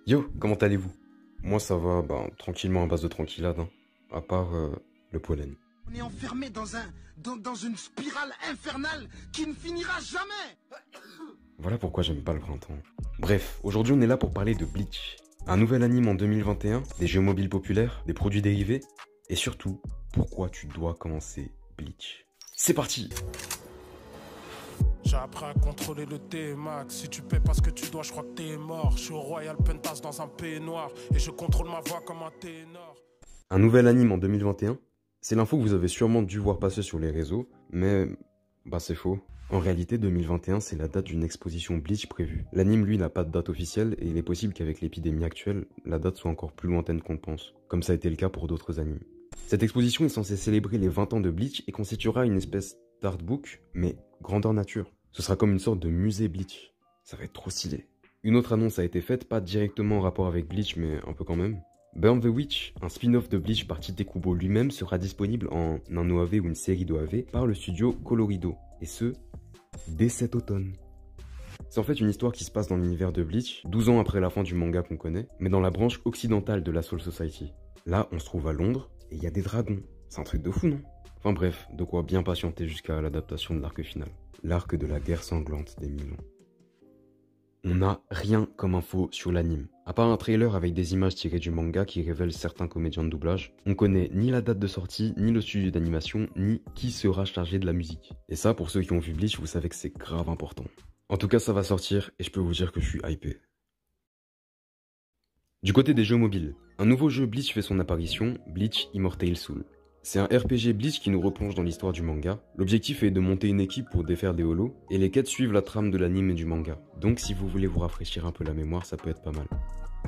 Yo, comment allez-vous? Moi ça va, tranquillement à base de tranquillade, hein. À part le pollen. On est enfermé dans une spirale infernale qui ne finira jamais. Voilà pourquoi j'aime pas le printemps. Bref, aujourd'hui on est là pour parler de Bleach. Un nouvel anime en 2021, des jeux mobiles populaires, des produits dérivés, et surtout, pourquoi tu dois commencer Bleach. C'est parti! J'ai appris à contrôler le T-Max. Si tu paies pas ce que tu dois, je crois que t'es mort. Je suis au Royal Pentas dans un peignoir et je contrôle ma voix comme un ténor. Un nouvel anime en 2021, c'est l'info que vous avez sûrement dû voir passer sur les réseaux, mais c'est faux. En réalité, 2021, c'est la date d'une exposition Bleach prévue. L'anime, lui, n'a pas de date officielle et il est possible qu'avec l'épidémie actuelle, la date soit encore plus lointaine qu'on le pense, comme ça a été le cas pour d'autres animes. Cette exposition est censée célébrer les 20 ans de Bleach et constituera une espèce d'artbook, mais grandeur nature. Ce sera comme une sorte de musée Bleach. Ça va être trop stylé. Une autre annonce a été faite, pas directement en rapport avec Bleach, mais un peu quand même. Burn the Witch, un spin-off de Bleach par Tite Kubo lui-même, sera disponible en un OAV ou une série d'OAV par le studio Colorido, et ce, dès cet automne. C'est en fait une histoire qui se passe dans l'univers de Bleach, 12 ans après la fin du manga qu'on connaît, mais dans la branche occidentale de la Soul Society. Là, on se trouve à Londres, et il y a des dragons. C'est un truc de fou, non? Enfin bref, de quoi bien patienter jusqu'à l'adaptation de l'arc final. L'arc de la guerre sanglante des 1000 ans. On n'a rien comme info sur l'anime. À part un trailer avec des images tirées du manga qui révèlent certains comédiens de doublage, on connaît ni la date de sortie, ni le studio d'animation, ni qui sera chargé de la musique. Et ça, pour ceux qui ont vu Bleach, vous savez que c'est grave important. En tout cas, ça va sortir et je peux vous dire que je suis hypé. Du côté des jeux mobiles, un nouveau jeu Bleach fait son apparition, Bleach Immortal Soul. C'est un RPG Bleach qui nous replonge dans l'histoire du manga. L'objectif est de monter une équipe pour défaire des holos, et les quêtes suivent la trame de l'anime et du manga. Donc si vous voulez vous rafraîchir un peu la mémoire, ça peut être pas mal.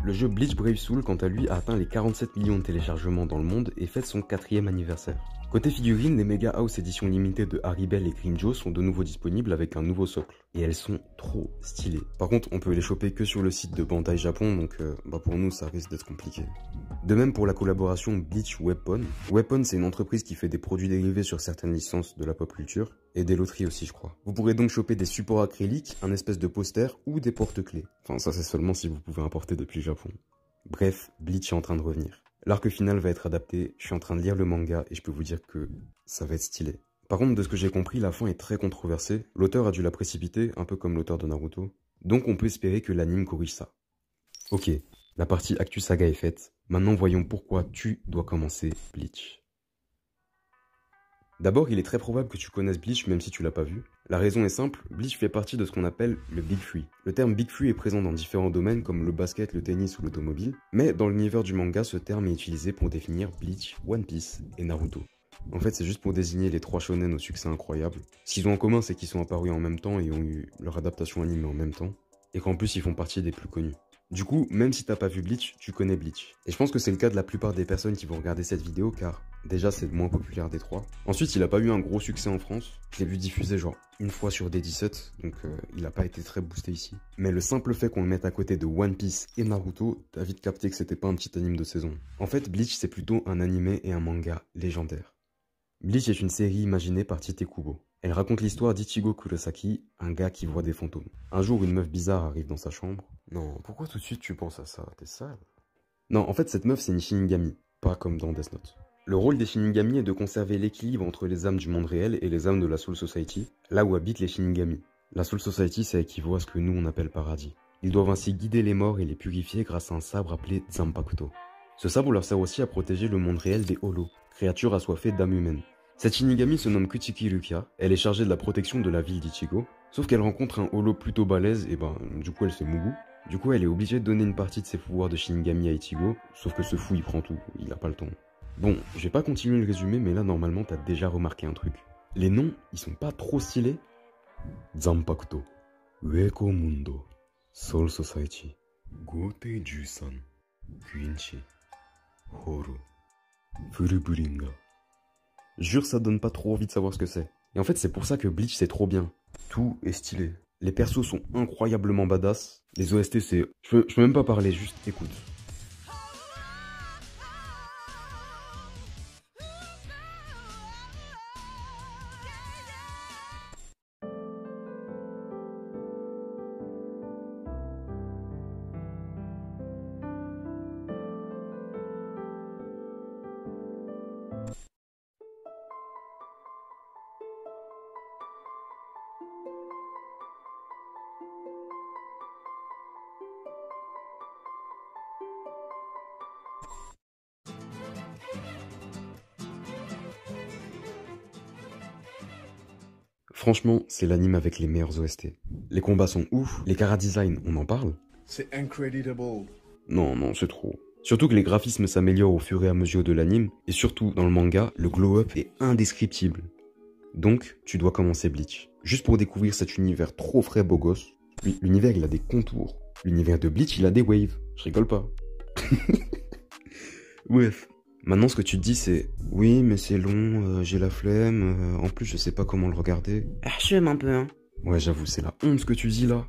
Le jeu Bleach Brave Soul, quant à lui, a atteint les 47 millions de téléchargements dans le monde et fête son 4e anniversaire. Côté figurines, les Mega House éditions limitées de Haribel et Grinjo sont de nouveau disponibles avec un nouveau socle. Et elles sont trop stylées. Par contre, on peut les choper que sur le site de Bandai Japon, donc pour nous, ça risque d'être compliqué. De même pour la collaboration Bleach Weapon. Weapon, c'est une entreprise qui fait des produits dérivés sur certaines licences de la pop culture, et des loteries aussi, je crois. Vous pourrez donc choper des supports acryliques, un espèce de poster ou des porte-clés. Enfin, ça c'est seulement si vous pouvez importer depuis le Japon. Bref, Bleach est en train de revenir. L'arc final va être adapté, je suis en train de lire le manga et je peux vous dire que ça va être stylé. Par contre, de ce que j'ai compris, la fin est très controversée. L'auteur a dû la précipiter, un peu comme l'auteur de Naruto. Donc on peut espérer que l'anime corrige ça. Ok, la partie Actu Saga est faite. Maintenant voyons pourquoi tu dois commencer Bleach. D'abord, il est très probable que tu connaisses Bleach même si tu l'as pas vu. La raison est simple, Bleach fait partie de ce qu'on appelle le Big Three. Le terme Big Three est présent dans différents domaines comme le basket, le tennis ou l'automobile, mais dans l'univers du manga, ce terme est utilisé pour définir Bleach, One Piece et Naruto. En fait, c'est juste pour désigner les 3 shonen au succès incroyable. Ce qu'ils ont en commun, c'est qu'ils sont apparus en même temps et ont eu leur adaptation animée en même temps, et qu'en plus ils font partie des plus connus. Du coup, même si t'as pas vu Bleach, tu connais Bleach. Et je pense que c'est le cas de la plupart des personnes qui vont regarder cette vidéo car déjà c'est le moins populaire des 3. Ensuite, il a pas eu un gros succès en France. Je l'ai vu diffuser genre une fois sur des 17, donc il a pas été très boosté ici. Mais le simple fait qu'on le mette à côté de One Piece et Naruto, t'as vite capté que c'était pas un petit anime de saison. En fait, Bleach c'est plutôt un animé et un manga légendaire. Bleach est une série imaginée par Tite Kubo. Elle raconte l'histoire d'Ichigo Kurosaki, un gars qui voit des fantômes. Un jour, une meuf bizarre arrive dans sa chambre. Non, pourquoi tout de suite tu penses à ça? T'es sale? Non, en fait, cette meuf, c'est une Shinigami, pas comme dans Death Note. Le rôle des Shinigami est de conserver l'équilibre entre les âmes du monde réel et les âmes de la Soul Society, là où habitent les Shinigami. La Soul Society, ça équivaut à ce que nous on appelle paradis. Ils doivent ainsi guider les morts et les purifier grâce à un sabre appelé Zanpakuto. Ce sabre leur sert aussi à protéger le monde réel des Holos, créatures assoiffées d'âmes humaines. Cette Shinigami se nomme Kuchiki Rukia, elle est chargée de la protection de la ville d'Ichigo, sauf qu'elle rencontre un holo plutôt balèze et du coup elle se mougou. Du coup elle est obligée de donner une partie de ses pouvoirs de Shinigami à Ichigo, sauf que ce fou il prend tout, il a pas le temps. Bon, je vais pas continuer le résumé mais là normalement t'as déjà remarqué un truc. Les noms, ils sont pas trop stylés. Zanpakuto, Ueko Mundo, Soul Society, Gote Jusan, Quinchi, Horo, Furuburinga. Jure, ça donne pas trop envie de savoir ce que c'est. Et en fait, c'est pour ça que Bleach, c'est trop bien. Tout est stylé. Les persos sont incroyablement badass. Les OST, c'est... Je peux même pas parler, juste écoute. Franchement, c'est l'anime avec les meilleurs OST. Les combats sont ouf, les chara-design, on en parle? C'est incredible. Non, c'est trop. Surtout que les graphismes s'améliorent au fur et à mesure de l'anime, et surtout, dans le manga, le glow-up est indescriptible. Donc, tu dois commencer Bleach. Juste pour découvrir cet univers trop frais beau gosse. L'univers, il a des contours. L'univers de Bleach, il a des waves. Je rigole pas. Bref. Maintenant, ce que tu te dis, c'est « Oui, mais c'est long, j'ai la flemme, en plus, je sais pas comment le regarder. » Je m'aime un peu, hein. Ouais, j'avoue, c'est la honte ce que tu dis, là.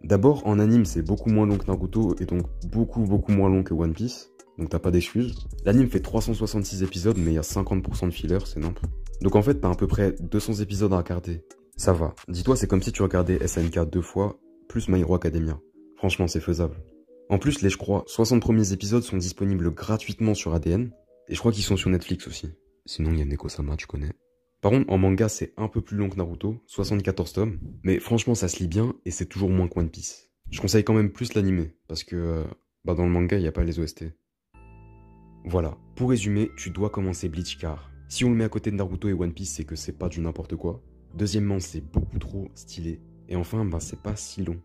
D'abord, en anime, c'est beaucoup moins long que Naruto, et donc beaucoup moins long que One Piece. Donc t'as pas d'excuses. L'anime fait 366 épisodes, mais il y a 50% de filler, c'est n'importe. Donc en fait, t'as à peu près 200 épisodes à regarder. Ça va. Dis-toi, c'est comme si tu regardais SNK 2 fois, plus My Hero Academia. Franchement, c'est faisable. En plus, je crois, 60 premiers épisodes sont disponibles gratuitement sur ADN, et je crois qu'ils sont sur Netflix aussi. Sinon, il y a Neko-sama, tu connais. Par contre, en manga, c'est un peu plus long que Naruto, 74 tomes, mais franchement, ça se lit bien, et c'est toujours moins que One Piece. Je conseille quand même plus l'animé, parce que, dans le manga, il n'y a pas les OST. Voilà, pour résumer, tu dois commencer Bleach car, si on le met à côté de Naruto et One Piece, c'est que c'est pas du n'importe quoi. Deuxièmement, c'est beaucoup trop stylé. Et enfin, c'est pas si long.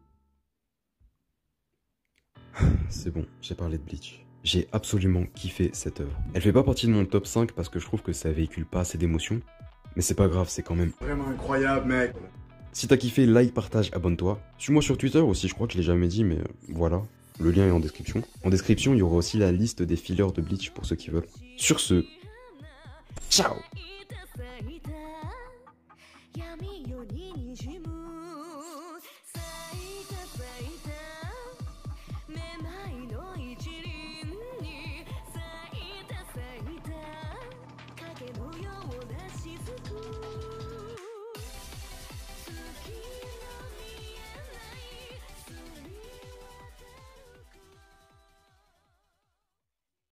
C'est bon, j'ai parlé de Bleach. J'ai absolument kiffé cette œuvre. Elle fait pas partie de mon top 5 parce que je trouve que ça véhicule pas assez d'émotions. Mais c'est pas grave, c'est quand même Vraiment incroyable, mec. Si t'as kiffé, like, partage, abonne-toi. Suis-moi sur Twitter aussi, je crois que je l'ai jamais dit, mais voilà. Le lien est en description. En description, il y aura aussi la liste des fillers de Bleach pour ceux qui veulent. Sur ce, ciao!